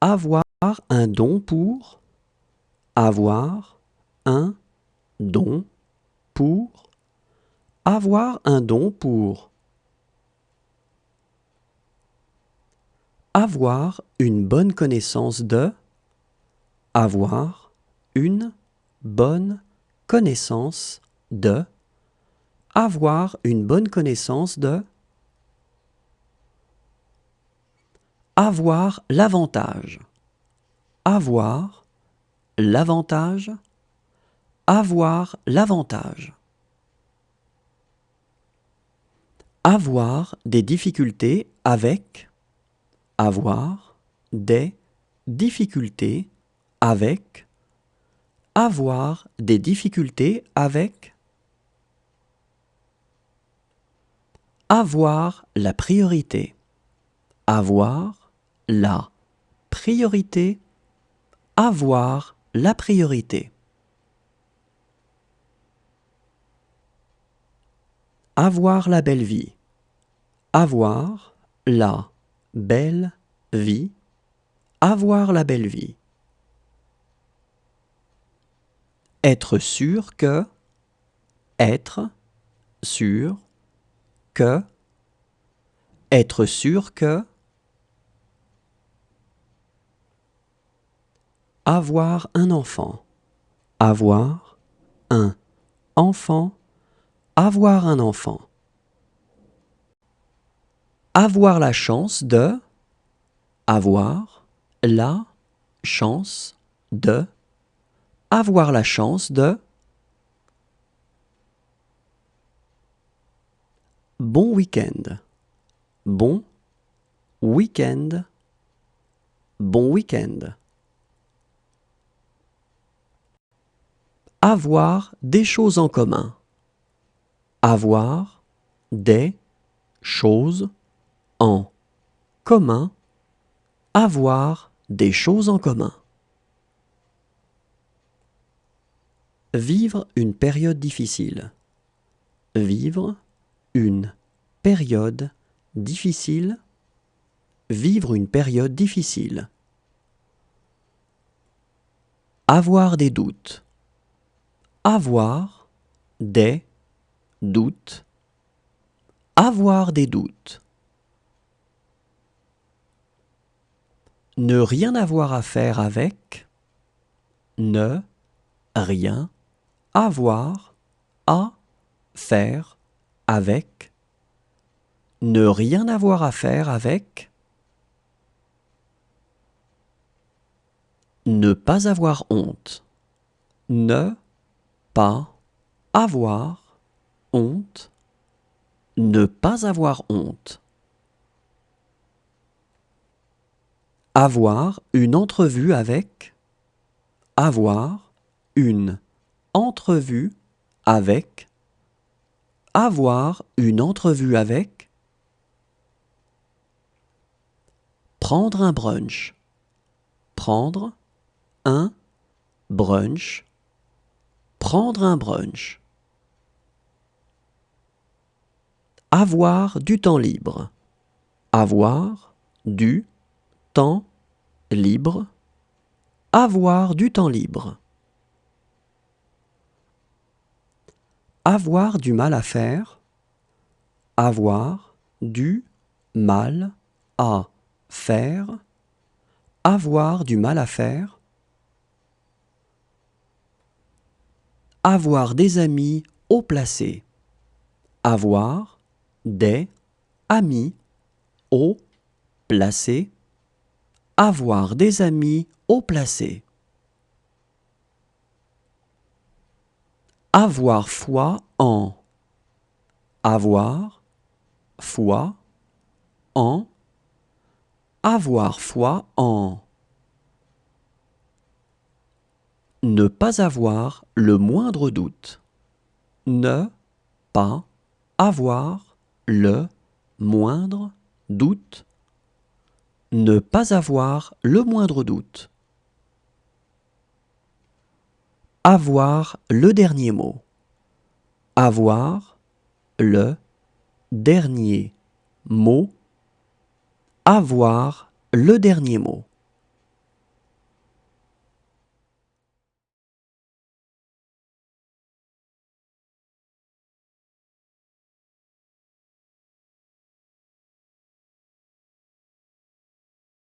Avoir un don pour. Avoir un don pour. Avoir un don pour. Avoir une bonne connaissance de. Avoir une bonne connaissance de. Avoir une bonne connaissance de. Avoir l'avantage. Avoir l'avantage. Avoir l'avantage. Avoir des difficultés avec. Avoir des difficultés avec. Avoir des difficultés avec. Avoir la priorité. Avoir la priorité. Avoir la priorité. Avoir la belle vie. Avoir la belle vie. Avoir la belle vie. Être sûr que. Être sûr que. Être sûr que. Avoir un enfant. Avoir un enfant. Avoir un enfant. Avoir la chance de. Avoir la chance de. Avoir la chance de. Bon week-end. Bon week-end. Bon week-end. Avoir des choses en commun. Avoir des choses en commun. Avoir des choses en commun. Vivre une période difficile. Vivre une période difficile. Vivre une période difficile. Avoir des doutes. Avoir des doutes. Avoir des doutes. Ne rien avoir à faire avec. Ne rien avoir à faire avec. Ne rien avoir à faire avec. Ne pas avoir honte. Ne pas avoir honte. Ne pas avoir honte. Avoir une entrevue avec. Avoir une entrevue avec. Avoir une entrevue avec. Prendre un brunch. Prendre un brunch. Prendre un brunch. Avoir du temps libre. Avoir du temps libre. Avoir du temps libre. Avoir du mal à faire. Avoir du mal à faire. Avoir du mal à faire. Avoir des amis haut placés. Avoir des amis haut placés. Avoir des amis haut placés. Avoir foi en. Avoir foi en. Avoir foi en. Ne pas avoir le moindre doute. Ne pas avoir le moindre doute. Ne pas avoir le moindre doute. Avoir le dernier mot. Avoir le dernier mot. Avoir le dernier mot.